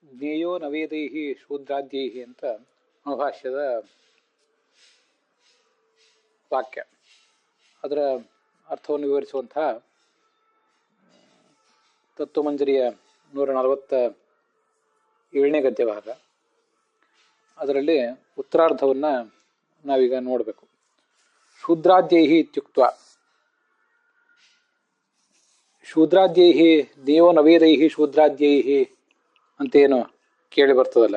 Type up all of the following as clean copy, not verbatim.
ಜ್ಞೇಯೋ ನವೇದೈಹಿ ಶೂದ್ರಾದ್ಯೈಹಿ ಅಂತ ಅನುಭಾಷ್ಯದ ವಾಕ್ಯ. ಅದರ ಅರ್ಥವನ್ನು ವಿವರಿಸುವಂತಹ ತತ್ವಮಂಜರಿಯ 147ನೇ ಗದ್ಯ ಭಾಗ. ಅದರಲ್ಲಿ ಉತ್ತರಾರ್ಧವನ್ನು ನಾವೀಗ ನೋಡಬೇಕು. ಶೂದ್ರಾದ್ಯೈಹಿ ಇತ್ಯುಕ್ತ ಶೂದ್ರಾದ್ಯೈಹಿ ದೇವೋ ನವೇದೈಹಿ ಶೂದ್ರಾದ್ಯೈಹಿ ಅಂತೇನು ಕೇಳಿ ಬರ್ತದಲ್ಲ,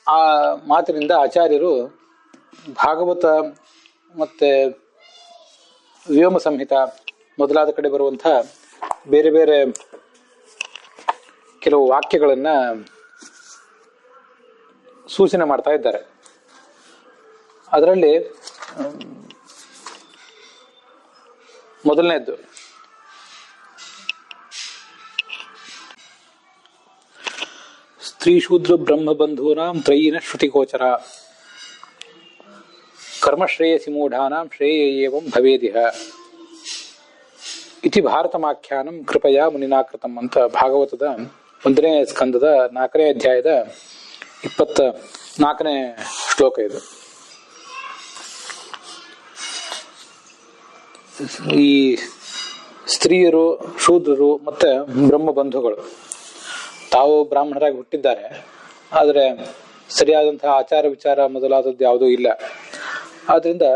ಆ ಮಾತಿನಿಂದ ಆಚಾರ್ಯರು ಭಾಗವತ ಮತ್ತೆ ವ್ಯೋಮ ಸಂಹಿತ ಮೊದಲಾದ ಕಡೆ ಬರುವಂಥ ಬೇರೆ ಬೇರೆ ಕೆಲವು ವಾಕ್ಯಗಳನ್ನು ಸೂಚನೆ ಮಾಡ್ತಾ ಇದ್ದಾರೆ. ಅದರಲ್ಲಿ ಮೊದಲನೇದ್ದು ಸ್ತ್ರೀಶೂದ್ರ ಬ್ರಹ್ಮಬಂಧೂನಾಂ ತ್ರಯೀನ ಶ್ರುತಿಗೋಚರ ಕರ್ಮಶ್ರೇಯಸಿ ಮೂಢಾನಾಂ ಶ್ರೇಯ ಏವಂ ಭವೇದಿಹ ಇತಿ ಭಾರತಮಾಖ್ಯಾನಂ ಕೃಪಯಾ ಮುನಿನಾಕೃತಂ ಅಂತ ಭಾಗವತದ 1ನೇ ಸ್ಕಂದದ 4ನೇ ಅಧ್ಯಾಯದ 24ನೇ ಶ್ಲೋಕ ಇದು. ಈ ಸ್ತ್ರೀಯರು, ಶೂದ್ರರು ಮತ್ತೆ ಬ್ರಹ್ಮಬಂಧುಗಳು ತಾವು ಬ್ರಾಹ್ಮಣರಾಗಿ ಹುಟ್ಟಿದ್ದಾರೆ, ಆದರೆ ಸರಿಯಾದಂತಹ ಆಚಾರ ವಿಚಾರ ಮೊದಲಾದದ್ದು ಯಾವುದೂ ಇಲ್ಲ. ಆದ್ರಿಂದ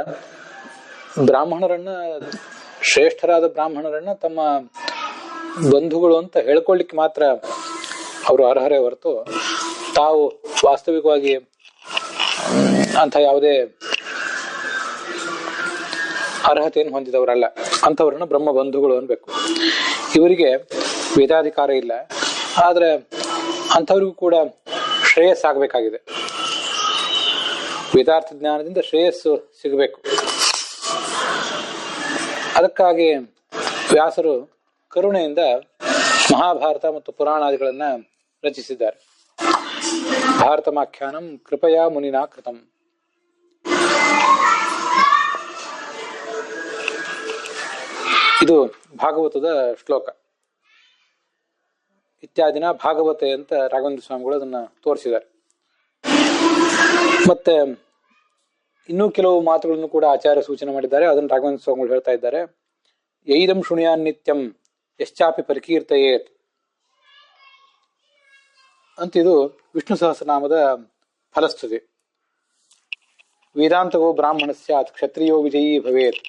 ಬ್ರಾಹ್ಮಣರನ್ನ, ಶ್ರೇಷ್ಠರಾದ ಬ್ರಾಹ್ಮಣರನ್ನ ತಮ್ಮ ಬಂಧುಗಳು ಅಂತ ಹೇಳ್ಕೊಳ್ಳಿಕ್ಕೆ ಮಾತ್ರ ಅವರು ಅರ್ಹರೇ ಹೊರತು ತಾವು ವಾಸ್ತವಿಕವಾಗಿ ಅಂಥ ಯಾವುದೇ ಅರ್ಹತೆಯನ್ನು ಹೊಂದಿದವರಲ್ಲ. ಅಂಥವ್ರನ್ನ ಬ್ರಹ್ಮ ಬಂಧುಗಳು ಅನ್ಬೇಕು. ಇವರಿಗೆ ವೇದಾಧಿಕಾರ ಇಲ್ಲ, ಆದರೆ ಅಂಥವ್ರಿಗೂ ಕೂಡ ಶ್ರೇಯಸ್ಸಾಗಬೇಕಾಗಿದೆ. ವೇದಾರ್ಥ ಜ್ಞಾನದಿಂದ ಶ್ರೇಯಸ್ಸು ಸಿಗಬೇಕು. ಅದಕ್ಕಾಗಿ ವ್ಯಾಸರು ಕರುಣೆಯಿಂದ ಮಹಾಭಾರತ ಮತ್ತು ಪುರಾಣಾದಿಗಳನ್ನು ರಚಿಸಿದ್ದಾರೆ. ಭಾರತಮಾಖ್ಯಾನಂ ಕೃಪಯಾ ಮುನಿನಾ ಕೃತಂ. ಇದು ಭಾಗವತದ ಶ್ಲೋಕ. ಇತ್ಯಾದಿನ ಭಾಗವತೆ ಅಂತ ರಾಘವೇಂದ್ರ ಸ್ವಾಮಿಗಳು ಅದನ್ನ ತೋರಿಸಿದ್ದಾರೆ. ಮತ್ತೆ ಇನ್ನೂ ಕೆಲವು ಮಾತುಗಳನ್ನು ಕೂಡ ಆಚಾರ್ಯ ಸೂಚನೆ ಮಾಡಿದ್ದಾರೆ. ಅದನ್ನು ರಾಘವೇಂದ್ರ ಸ್ವಾಮಿಗಳು ಹೇಳ್ತಾ ಇದ್ದಾರೆ. ಯೈದಂ ಶೃಣುಯಾನ್ ನಿತ್ಯಂ ಯಶ್ಚಾಪಿ ಪರಿಕೀರ್ತಯೇತ್ ಅಂತಿದು ವಿಷ್ಣು ಸಹಸ್ರನಾಮದ ಫಲಸ್ತುತಿ. ವೇದಾಂತಗೋ ಬ್ರಾಹ್ಮಣ ಸ್ಯಾತ್ ಕ್ಷತ್ರಿಯೋ ವಿಜಯೀ ಭವೇತ್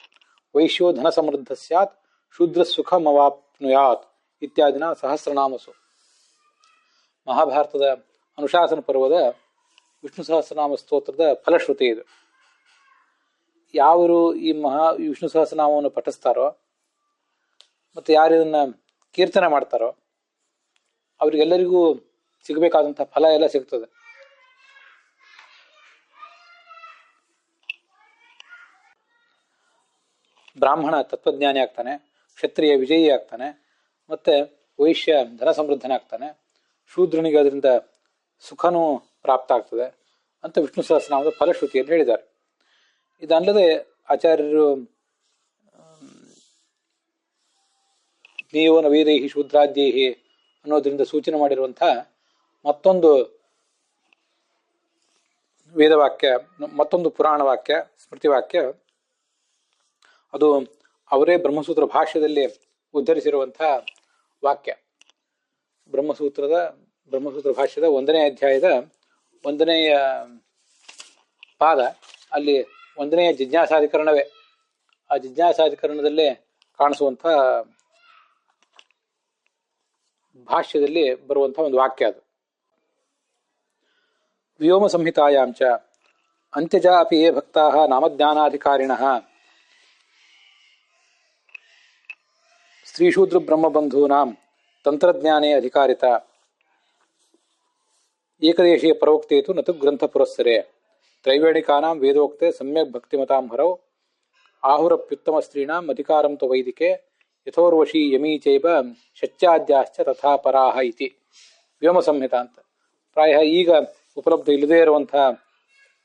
ವೈಶ್ಯೋ ಧನ ಸಮೃದ್ಧ ಸ್ಯಾತ್ ಶೂದ್ರ ಸುಖಮವಾಪ್ನುಯಾತ್ ಇತ್ಯಾದಿನ ಸಹಸ್ರನಾಮಸು. ಮಹಾಭಾರತದ ಅನುಶಾಸನ ಪರ್ವದ ವಿಷ್ಣು ಸಹಸ್ರನಾಮ ಸ್ತೋತ್ರದ ಫಲಶ್ರುತಿ ಇದು. ಯಾರು ಈ ವಿಷ್ಣು ಸಹಸ್ರನಾಮವನ್ನು ಪಠಿಸ್ತಾರೋ ಮತ್ತು ಯಾರು ಇದನ್ನ ಕೀರ್ತನೆ ಮಾಡ್ತಾರೋ ಅವರಿಗೆಲ್ಲರಿಗೂ ಸಿಗಬೇಕಾದಂಥ ಫಲ ಎಲ್ಲ ಸಿಗ್ತದೆ. ಬ್ರಾಹ್ಮಣ ತತ್ವಜ್ಞಾನಿ ಆಗ್ತಾನೆ, ಕ್ಷತ್ರಿಯ ವಿಜಯಿ ಆಗ್ತಾನೆ, ಮತ್ತೆ ವೈಶ್ಯ ಧನ ಸಮೃದ್ಧನಾಗ್ತಾನೆ, ಶೂದ್ರನಿಗೆ ಅದರಿಂದ ಸುಖನೂ ಪ್ರಾಪ್ತ ಆಗ್ತದೆ ಅಂತ ವಿಷ್ಣು ಸಹಸ್ರನಾಮದ ಫಲಶ್ರುತಿಯಲ್ಲಿ ಹೇಳಿದ್ದಾರೆ. ಇದಲ್ಲದೆ ಆಚಾರ್ಯರು ಜ್ಞೇಯೋ ನವೇದೈಹಿ ಶೂದ್ರಾದ್ಯೈಹಿ ಅನ್ನೋದ್ರಿಂದ ಸೂಚನೆ ಮಾಡಿರುವಂಥ ಮತ್ತೊಂದು ವೇದವಾಕ್ಯ, ಮತ್ತೊಂದು ಪುರಾಣ ವಾಕ್ಯ, ಸ್ಮೃತಿ ವಾಕ್ಯ, ಅದು ಅವರೇ ಬ್ರಹ್ಮಸೂತ್ರ ಭಾಷ್ಯದಲ್ಲಿ ಉದ್ಧರಿಸಿರುವಂಥ ವಾಕ್ಯ. ಬ್ರಹ್ಮಸೂತ್ರ ಭಾಷ್ಯದ 1ನೇ ಅಧ್ಯಾಯದ 1ನೇಯ ಪಾದ, ಅಲ್ಲಿ 1ನೇಯ ಜಿಜ್ಞಾಸಾಧಿಕರಣವೇ. ಆ ಜಿಜ್ಞಾಸಾಧಿಕರಣದಲ್ಲೇ ಕಾಣಿಸುವಂಥ ಭಾಷ್ಯದಲ್ಲಿ ಬರುವಂಥ ಒಂದು ವಾಕ್ಯ ಅದು. ವ್ಯೋಮ ಸಂಹಿತಾಯಾಂಚ ಅಂತ್ಯಜ ಅಪಿ ಯೇ ಭಕ್ತಾಃ ನಾಮಜ್ಞಾನಾಧಿಕಾರಿಣಃ ಸ್ತ್ರೀಶೂದ್ರ ಬ್ರಹ್ಮಬಂಧೂನಾಂ ತಂತ್ರಜ್ಞಾನೇ ಅಧಿಕಾರಿತ ಏಕದೇಶೀಯ ಪರೋಕ್ತೇತು ನತು ಗ್ರಂಥ ಪುರಸ್ಸರೆ ತ್ರೈವೇಣಿಕಾನಾಂ ವೇದೋಕ್ತೆ ಸಮ್ಯಕ್ ಭಕ್ತಿಮತಾಂ ಹರೌ ಆಹುರಪ್ಯುತ್ತಮ ಸ್ತ್ರೀಣಾಂ ಅಧಿಕಾರಂ ತು ವೈದಿಕೆ ಯಥೋರ್ವಶಿ ಯಮೀ ಚೈವ ಶಚ್ಯಾದ್ಯಾಶ್ಚ ತಥಾ ಪರಾಹ ಇತಿ. ವ್ಯೋಮ ಸಂಹಿತ ಅಂತ ಪ್ರಾಯ ಈಗ ಉಪಲಬ್ಧ ಇಲ್ಲದೇ ಇರುವಂತಹ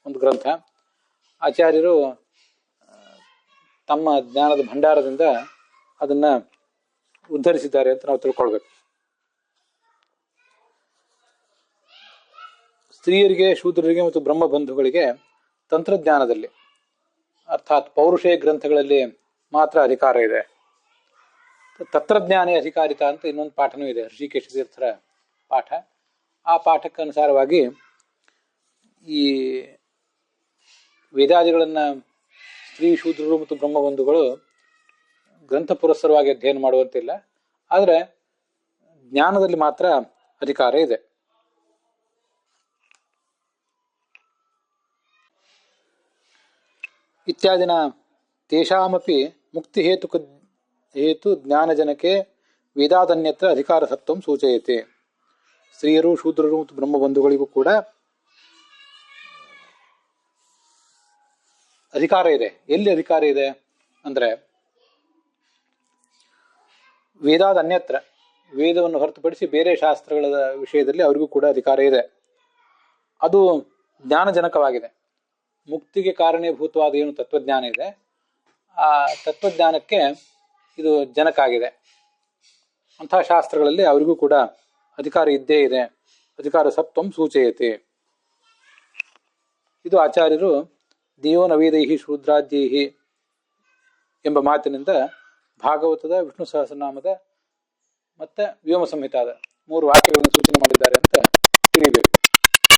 ಒಂದು ಗ್ರಂಥ. ಆಚಾರ್ಯರು ತಮ್ಮ ಜ್ಞಾನದ ಭಂಡಾರದಿಂದ ಅದನ್ನ ಉದ್ಧರಿಸಿದ್ದಾರೆ ಅಂತ ನಾವು ತಿಳ್ಕೊಳ್ಬೇಕು. ಸ್ತ್ರೀಯರಿಗೆ, ಶೂದ್ರರಿಗೆ ಮತ್ತು ಬ್ರಹ್ಮಬಂಧುಗಳಿಗೆ ತಂತ್ರಜ್ಞಾನದಲ್ಲಿ ಅರ್ಥಾತ್ ಪೌರುಷೇಯ ಗ್ರಂಥಗಳಲ್ಲಿ ಮಾತ್ರ ಅಧಿಕಾರ ಇದೆ. ತತ್ರಜ್ಞಾನೇ ಅಧಿಕಾರಿತ ಅಂತ ಇನ್ನೊಂದು ಪಾಠನೂ ಇದೆ, ಋಷಿಕೇಶ ತೀರ್ಥರ ಪಾಠ. ಆ ಪಾಠಕ್ಕನುಸಾರವಾಗಿ ಈ ವೇದಾದಿಗಳನ್ನು ಸ್ತ್ರೀ, ಶೂದ್ರರು ಮತ್ತು ಬ್ರಹ್ಮಬಂಧುಗಳು ಗ್ರಂಥ ಪುರಸ್ಸರವಾಗಿ ಅಧ್ಯಯನ ಮಾಡುವಂತಿಲ್ಲ, ಆದರೆ ಜ್ಞಾನದಲ್ಲಿ ಮಾತ್ರ ಅಧಿಕಾರ ಇದೆ. ಇತ್ಯಾದಿನ ತೇಷಾಮಪಿ ಮುಕ್ತಿ ಹೇತು ಜ್ಞಾನಜನಕೆ ವೇದಾದನ್ಯತ್ರ ಅಧಿಕಾರ ಸತ್ವಂ ಸೂಚಯತೆ. ಸ್ತ್ರೀಯರು, ಶೂದ್ರರು ಮತ್ತು ಬ್ರಹ್ಮಬಂಧುಗಳಿಗೂ ಕೂಡ ಅಧಿಕಾರ ಇದೆ. ಎಲ್ಲಿ ಅಧಿಕಾರ ಇದೆ ಅಂದರೆ ವೇದಾದ ಅನ್ಯತ್ರ, ವೇದವನ್ನು ಹೊರತುಪಡಿಸಿ ಬೇರೆ ಶಾಸ್ತ್ರಗಳ ವಿಷಯದಲ್ಲಿ ಅವರಿಗೂ ಕೂಡ ಅಧಿಕಾರ ಇದೆ. ಅದು ಜ್ಞಾನಜನಕವಾಗಿದೆ. ಮುಕ್ತಿಗೆ ಕಾರಣೀಭೂತವಾದ ಏನು ತತ್ವಜ್ಞಾನ ಇದೆ, ಆ ತತ್ವಜ್ಞಾನಕ್ಕೆ ಇದು ಜನಕ ಆಗಿದೆ. ಅಂತಹ ಶಾಸ್ತ್ರಗಳಲ್ಲಿ ಅವರಿಗೂ ಕೂಡ ಅಧಿಕಾರ ಇದ್ದೇ ಇದೆ. ಅಧಿಕಾರ ಸತ್ವಂ ಸೂಚಯತೆ. ಇದು ಆಚಾರ್ಯರು ದಿಯೋ ನವೇದೈಹಿ ಶೂದ್ರಾದ್ಯೈಹಿ ಎಂಬ ಮಾತಿನಿಂದ ಭಾಗವತದ, ವಿಷ್ಣು ಸಹಸ್ರನಾಮದ ಮತ್ತೆ ವ್ಯೋಮ ಸಂಹಿತಾದ 3 ವಾಕ್ಯಗಳನ್ನು ಸೂಚನೆ ಮಾಡಿದ್ದಾರೆ ಅಂತ ತಿಳಿಬೇಕು.